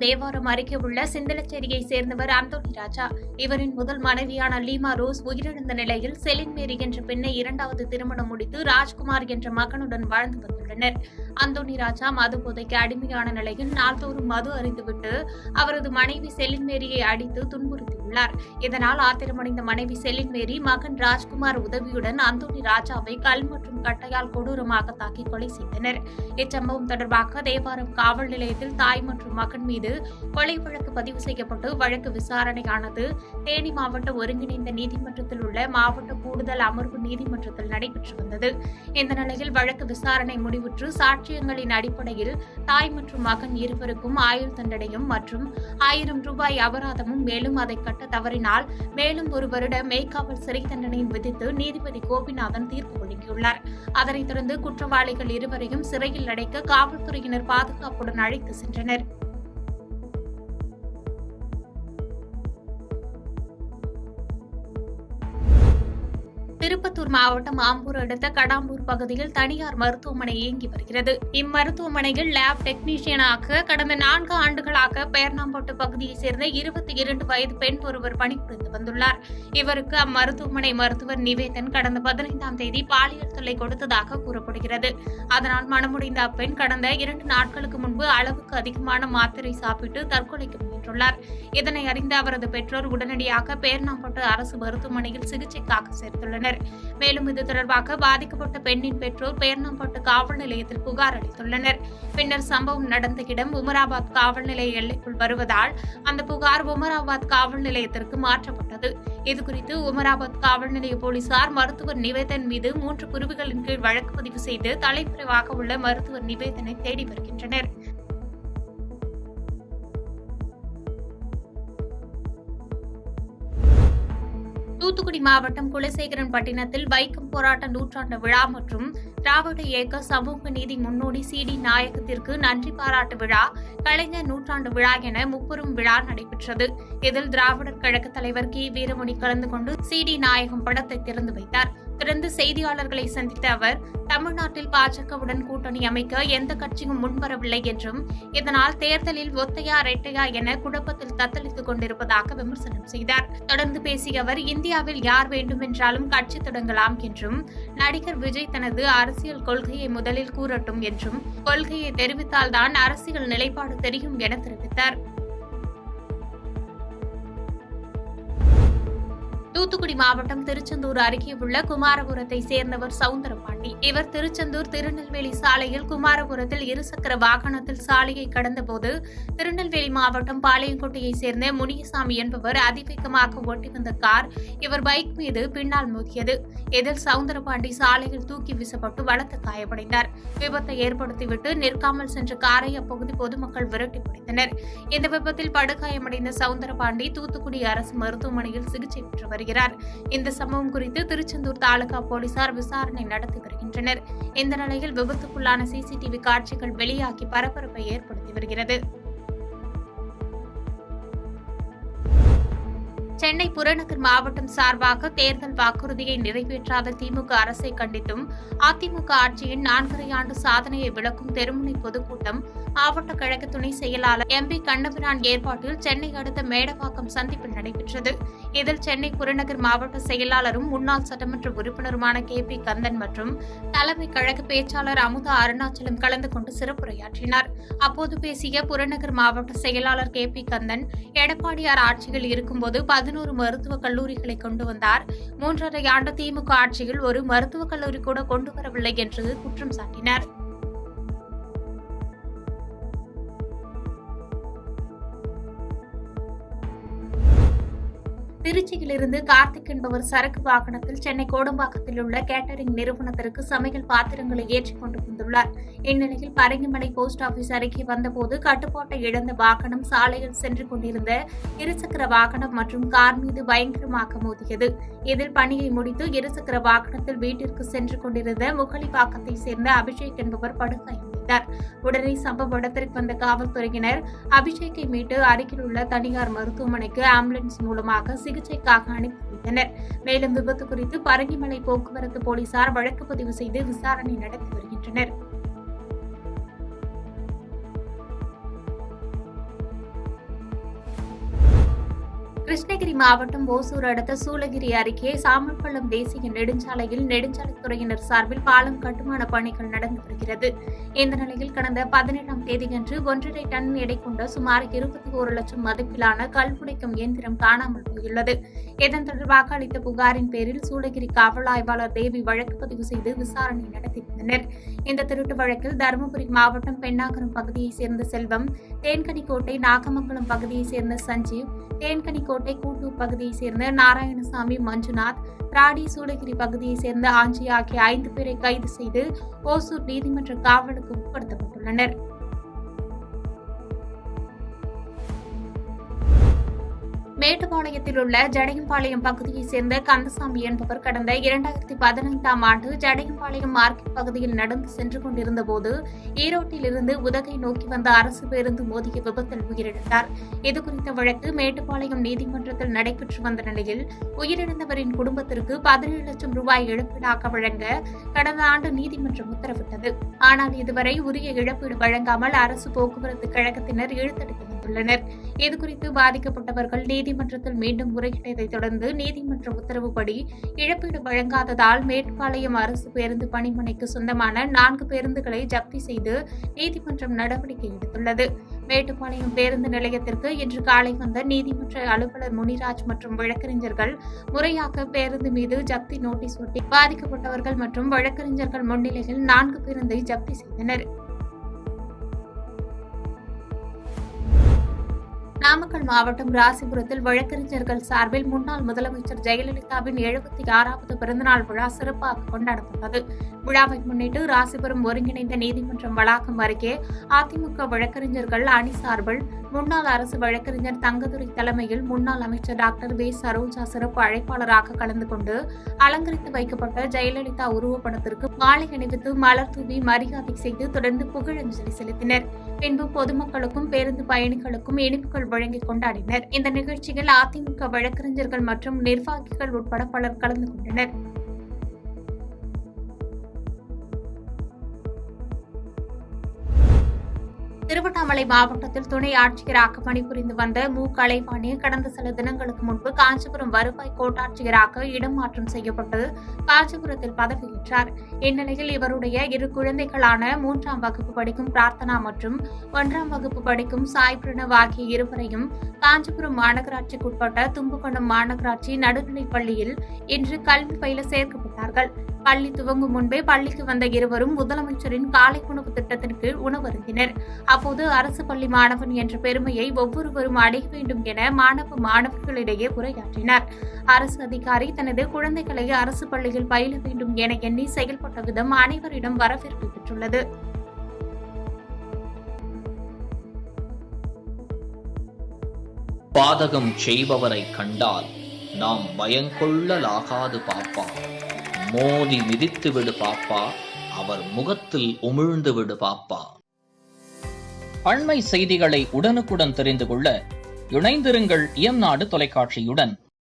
தேவாரம் அருகே உள்ள சிந்தலச்சேரியை சேர்ந்தவர் அந்தோணி ராஜா. இவரின் முதல் மனைவியான லீமா ரோஸ் உயிரிழந்த நிலையில் செலின் மேரி என்ற பெண்ணை இரண்டாவது திருமணம் முடித்து ராஜ்குமார் என்ற மகனுடன் வாழ்ந்து வந்துள்ளனர். அந்தோணி ராஜா மது போதைக்கு அடிமையான நிலையில் நாள்தோறும் மது அருந்துவிட்டு அவரது மனைவி செலின் மேரியை அடித்து துன்புறுத்தியுள்ளார். இதனால் ஆத்திரமடைந்த மனைவி செலின் மேரி மகன் ராஜ்குமார் உதவியுடன் அந்தோணி ராஜாவை கல் மற்றும் கட்டையால் கொடூரமாக தாக்கி கொலை செய்தனர். இச்சம்பவம் தொடர்பாக தேவாரம் காவல் நிலையத்தில் தாய் மற்றும் மகன் மீது கொலை வழக்கு பதிவு செய்யப்பட்டு வழக்கு விசாரணையானது தேனி மாவட்ட ஒருங்கிணைந்த நீதிமன்றத்தில் உள்ள மாவட்ட கூடுதல் அமர்வு நீதிமன்றத்தில் நடைபெற்று வந்தது. இந்த நிலையில் வழக்கு விசாரணை முடிவுற்று சாட்சியங்களின் அடிப்படையில் தாய் மற்றும் மகன் இருவருக்கும் ஆயுள் தண்டனையும் மற்றும் 1000 ரூபாய் அபராதமும் மேலும் அதை கட்ட தவறினால் மேலும் 1 வருட மேற்காவல் சிறை தண்டனையும் விதித்து நீதிபதி கோபிநாதன் தீர்ப்பு வழங்கியுள்ளார். அதனைத் தொடர்ந்து குற்றவாளிகள் இருவரையும் சிறையில் அடைக்க காவல்துறையினர் பாதுகாப்புடன் அழைத்து சென்றனர். திருப்பத்தூர் மாவட்டம் ஆம்பூர் அடுத்த கடாம்பூர் பகுதியில் தனியார் மருத்துவமனை இயங்கி வருகிறது. இம்மருத்துவமனையில் லேப் டெக்னீஷியனாக கடந்த 4 ஆண்டுகளாக பேர்ணாம்பட்டு பகுதியைச் சேர்ந்த 22 வயது பெண் ஒருவர் பணிபுரிந்து வந்துள்ளார். இவருக்கு அம்மருத்துவமனை மருத்துவர் நிவேதன் கடந்த 15ஆம் தேதி பாலியல் தொல்லை கொடுத்ததாக கூறப்படுகிறது. அதனால் மனமுடைந்த அப்பெண் கடந்த 2 நாட்களுக்கு முன்பு அளவுக்கு அதிகமான மாத்திரை சாப்பிட்டு தற்கொலைக்கு முயன்றுள்ளார். இதனை அறிந்த அவரது பெற்றோர் உடனடியாக பேர்ணாம்பட்டு அரசு மருத்துவமனையில் சிகிச்சைக்காக சேர்த்துள்ளனர். மேலும் இது தொடர்பாக பாதிக்கப்பட்ட பெண்ணின் பெற்றோர் பேர்ணாம்பட்டு காவல் நிலையத்தில் புகார் அளித்துள்ளனர். பின்னர் சம்பவம் நடந்த இடம் உமராபாத் காவல் நிலைய எல்லைக்குள் வருவதால் அந்த புகார் உமராபாத் காவல் நிலையத்திற்கு மாற்றப்பட்டது. இதுகுறித்து உமராபாத் காவல் நிலைய போலீசார் மருத்துவர் நிவேதன் மீது 3 பிரிவுகளின் கீழ் வழக்கு பதிவு செய்து தலைமறைவாக உள்ள மருத்துவர் நிவேதனை தேடி வருகின்றனர். தூத்துக்குடி மாவட்டம் குலசேகரன்பட்டினத்தில் வைக்கம் போராட்ட நூற்றாண்டு விழா மற்றும் திராவிட இயக்க சமூக நீதி முன்னோடி சி.டி. நாயகத்திற்கு நன்றி பாராட்டு விழா, கலைஞர் நூற்றாண்டு விழா என முப்பெரும் விழா நடைபெற்றது. இதில் திராவிடர் கழக தலைவர் கி. வீரமணி கலந்து கொண்டு சி.டி. நாயகம் படத்தை திறந்து வைத்தார். தொடர்ந்து செய்தியாளர்களை சந்தித்த அவர், தமிழ்நாட்டில் பாஜகவுடன் கூட்டணி அமைக்க எந்த கட்சியும் முன்வரவில்லை என்றும் இதனால் தேர்தலில் ஒத்தையா இரட்டையா என குழப்பத்தில் தத்தளித்துக் கொண்டிருப்பதாக விமர்சனம் செய்தார். தொடர்ந்து பேசிய அவர், இந்தியாவில் யார் வேண்டுமென்றாலும் கட்சி தொடங்கலாம் என்றும் நடிகர் விஜய் தனது அரசியல் கொள்கையை முதலில் கூறட்டும் என்றும் கொள்கையை தெரிவித்தால்தான் அரசியல் நிலைப்பாடு தெரியும் என தெரிவித்தார். தூத்துக்குடி மாவட்டம் திருச்செந்தூர் அருகே உள்ள குமாரபுரத்தை சேர்ந்தவர் சவுந்தரபாண்டி. இவர் திருச்செந்தூர் திருநெல்வேலி சாலையில் குமாரபுரத்தில் இருசக்கர வாகனத்தில் சாலையை கடந்தபோது திருநெல்வேலி மாவட்டம் பாளையங்கோட்டையை சேர்ந்த முனியசாமி என்பவர் அதிவேகமாக ஓட்டி வந்த கார் இவர் பைக் மீது பின்னால் மோதியது. இதில் சவுந்தரபாண்டி சாலையில் தூக்கி வீசப்பட்டு பலத்த காயமடைந்தார். விபத்தை ஏற்படுத்திவிட்டு நிற்காமல் சென்ற காரை அப்பகுதி பொதுமக்கள் விரட்டி பிடித்தனர். இந்த விபத்தில் படுகாயமடைந்த சவுந்தரபாண்டி தூத்துக்குடி அரசு மருத்துவமனையில் சிகிச்சை பெற்று வருகிறார். இந்த சம்பவம் குறித்து திருச்செந்தூர் தாலுகா போலீசார் விசாரணை நடத்தி வருகின்றனர். இந்த நிலையில் விபத்துக்குள்ளான சிசிடிவி காட்சிகள் வெளியாகி பரபரப்பை ஏற்படுத்தி வருகிறது. சென்னை புறநகர் மாவட்டம் சார்பாக தேர்தல் வாக்குறுதியை நிறைவேற்றாத திமுக அரசை கண்டித்தும் அதிமுக ஆட்சியின் 4.5 ஆண்டு சாதனையை விளக்கும் தெருமுனை பொதுக்கூட்டம் மாவட்ட கழக துணை செயலாளர் எம்பி கண்ணபிரான் ஏற்பாட்டில் சென்னை அடுத்த மேடவாக்கம் சந்திப்பில் நடைபெற்றது. இதில் சென்னை புறநகர் மாவட்ட செயலாளரும் முன்னாள் சட்டமன்ற உறுப்பினருமான கே.பி. கந்தன் மற்றும் தலைமை கழக பேச்சாளர் அமுதா அருணாச்சலம் கலந்து கொண்டு சிறப்புரையாற்றினார். அப்போது பேசிய புறநகர் மாவட்ட செயலாளர் கே.பி. கந்தன், எடப்பாடியார் ஆட்சியில் இருக்கும்போது 11 மருத்துவக் கல்லூரிகளை கொண்டு வந்தார். 3.5 ஆண்டு திமுக ஆட்சியில் ஒரு மருத்துவக் கல்லூரி கூட கொண்டு வரவில்லை என்று குற்றம் சாட்டினார். திருச்சியிலிருந்து கார்த்திக் என்பவர் சரக்கு வாகனத்தில் சென்னை கோடம்பாக்கத்தில் உள்ள கேட்டரிங் நிறுவனத்திற்கு சமையல் பாத்திரங்களை ஏற்றிக் கொண்டு வந்துள்ளார். இந்நிலையில் பரங்கிமலை போஸ்ட் ஆபீஸ் அருகே வந்தபோது கட்டுப்பாட்டை இழந்த வாகனம் சாலையில் சென்று கொண்டிருந்த இருசக்கர வாகனம் மற்றும் கார் மீது பயங்கரமாக மோதியது. இதில் பணியை முடித்து இருசக்கர வாகனத்தில் வீட்டிற்கு சென்று கொண்டிருந்த முகலிவாக்கத்தை சேர்ந்த அபிஷேக் என்பவர் படுகாயமடைந்தார். உடனே சம்பவ இடத்திற்கு வந்த காவல்துறையினர் அபிஷேக்கை மீட்டு அருகில் உள்ள தனியார் மருத்துவமனைக்கு ஆம்புலன்ஸ் மூலமாக சிகிச்சைக்காக அனுப்பி வைத்தனர். மேலும் விபத்து குறித்து பரங்கிமலை போக்குவரத்து போலீசார் வழக்கு பதிவு செய்து விசாரணை நடத்தி வருகின்றனர். கிருஷ்ணகிரி மாவட்டம் ஓசூர் அடுத்த சூளகிரி அருகே சாமல்பள்ளம் தேசிய நெடுஞ்சாலையில் நெடுஞ்சாலைத்துறையினர் சார்பில் பாலம் கட்டுமான பணிகள் நடந்து வருகிறது. இந்த நிலையில் கடந்த 17ஆம் தேதியன்று 1.5 டன் எடை கொண்ட சுமார் 21 லட்சம் மதிப்பிலான கல் உடைக்கும் இயந்திரம் காணாமல் போயுள்ளது. இதன் தொடர்பாக அளித்த புகாரின் பேரில் சூளகிரி காவல் ஆய்வாளர் தேவி வழக்கு பதிவு செய்து விசாரணை நடத்தி வந்தனர். இந்த திருட்டு வழக்கில் தருமபுரி மாவட்டம் பெண்ணாகரம் பகுதியைச் சேர்ந்த செல்வம், தேன்கனிக்கோட்டை நாகமங்கலம் பகுதியைச் சேர்ந்த சஞ்சீவ், தேன்கனிக்கோட்டை கூட்டூர் பகுதியைச் சேர்ந்த நாராயணசாமி, மஞ்சுநாத், திராடி, சூளகிரி பகுதியைச் சேர்ந்த ஆஞ்சி ஆகிய 5 பேரை கைது செய்து ஓசூர் நீதிமன்ற காவலுக்கு உட்படுத்தப்பட்டுள்ளனர். மேட்டுப்பாளையத்தில் உள்ள ஜடையம்பாளையம் பகுதியைச் சேர்ந்த கந்தசாமி என்பவர் கடந்த 2015ஆம் ஆண்டு ஜடையம்பாளையம் மார்க்கெட் பகுதியில் நடந்து சென்று கொண்டிருந்தபோது ஈரோட்டில் இருந்து உதகை நோக்கி வந்த அரசு பேருந்து மோதிய விபத்தில் உயிரிழந்தார். இதுகுறித்த வழக்கு மேட்டுப்பாளையம் நீதிமன்றத்தில் நடைபெற்று வந்த நிலையில் உயிரிழந்தவரின் குடும்பத்திற்கு 17 லட்சம் ரூபாய் இழப்பீடாக வழங்க கடந்த ஆண்டு நீதிமன்றம் உத்தரவிட்டது. ஆனால் இதுவரை உரிய இழப்பீடு வழங்காமல் அரசு போக்குவரத்து கழகத்தினர் இழுத்தடித்து வந்துள்ளனர். இதுகுறித்து பாதிக்கப்பட்டவர்கள் நீதிமன்றத்தில் மீண்டும் முறையிட்டதைத் தொடர்ந்து நீதிமன்ற உத்தரவுப்படி இழப்பீடு வழங்காததால் மேட்டுப்பாளையம் அரசு பேருந்து பணிமனைக்கு சொந்தமான 4 பேருந்துகளை ஜப்தி செய்து நீதிமன்றம் நடவடிக்கை எடுத்துள்ளது. மேட்டுப்பாளையம் பேருந்து நிலையத்திற்கு இன்று காலை வந்த நீதிமன்ற அலுவலர் முனிராஜ் மற்றும் வழக்கறிஞர்கள் முறையாக பேருந்து மீது ஜப்தி நோட்டீஸ் ஒட்டி பாதிக்கப்பட்டவர்கள் மற்றும் வழக்கறிஞர்கள் முன்னிலையில் 4 பேருந்தை ஜப்தி செய்தனர். நாமக்கல் மாவட்டம் ராசிபுரத்தில் வழக்கறிஞர்கள் சார்பில் முன்னாள் முதலமைச்சர் ஜெயலலிதாவின் 76வது பிறந்தநாள் விழா சிறப்பாக கொண்டாடப்பட்டது. விழாவை முன்னிட்டு ராசிபுரம் ஒருங்கிணைந்த நீதிமன்றம் வளாகம் அருகே அதிமுக வழக்கறிஞர்கள் அணி சார்பில் முன்னாள் அரசு வழக்கறிஞர் தங்கதுரை தலைமையில் முன்னாள் அமைச்சர் டாக்டர் வே. சரோஜா சிறப்பு அழைப்பாளராக கலந்து கொண்டு அலங்கரித்து வைக்கப்பட்ட ஜெயலலிதா உருவப்படத்திற்கு மாலை அணிவித்து மலர் தூவி மரியாதை செய்து தொடர்ந்து புகழஞ்சலி செலுத்தினர். பின்பு பொதுமக்களுக்கும் பேருந்து பயணிகளுக்கும் இனிப்புகள் வழங்கி கொண்டாடினர். இந்த நிகழ்ச்சியில் அதிமுக வழக்கறிஞர்கள் மற்றும் நிர்வாகிகள் உட்பட பலர் கலந்து கொண்டனர். திருவண்ணாமலை மாவட்டத்தில் துணை ஆட்சியராக பணிபுரிந்து வந்த மு. கலைவாணி கடந்த சில தினங்களுக்கு முன்பு காஞ்சிபுரம் வருவாய் கோட்டாட்சியராக இடமாற்றம் செய்யப்பட்டு காஞ்சிபுரத்தில் பதவியேற்றார். இந்நிலையில் இவருடைய 2 குழந்தைகளான 3ஆம் வகுப்பு படிக்கும் பிரார்த்தனா மற்றும் 1ஆம் வகுப்பு படிக்கும் சாய் பிரணவ் ஆகிய இருவரையும் காஞ்சிபுரம் மாநகராட்சிக்குட்பட்ட தும்புகணம் மாநகராட்சி நடுநிலைப் பள்ளியில் இன்று கல்வி பயில சேர்க்கப்பட்டார்கள். பள்ளி துவங்கும் முன்பே பள்ளிக்கு வந்த இருவரும் முதலமைச்சரின் காலை உணவு திட்டத்திற்கு உணவருந்தினர். அப்போது அரசு பள்ளி மாணவன் என்ற பெருமையை ஒவ்வொருவரும் அடைய வேண்டும் என மாணவர்களிடையே உரையாற்றினார். அரசு அதிகாரி தனது குழந்தைகளை அரசு பள்ளியில் பயில வேண்டும் என எண்ணி செயல்பட்ட விதம் அனைவரிடம் வரவேற்பு பெற்றுள்ளது. பாதகம் செய்பவரை கண்டால் நாம் பயங்கொள்ளலாகாது பாப்பா, மோதி மிதித்து விடு பாப்பா, அவர் முகத்தில் உமிழ்ந்து விடு பாப்பா. அண்மை செய்திகளை உடனுக்குடன் தெரிந்து கொள்ள இணைந்திருங்கள் இயம்நாடு தொலைக்காட்சியுடன்.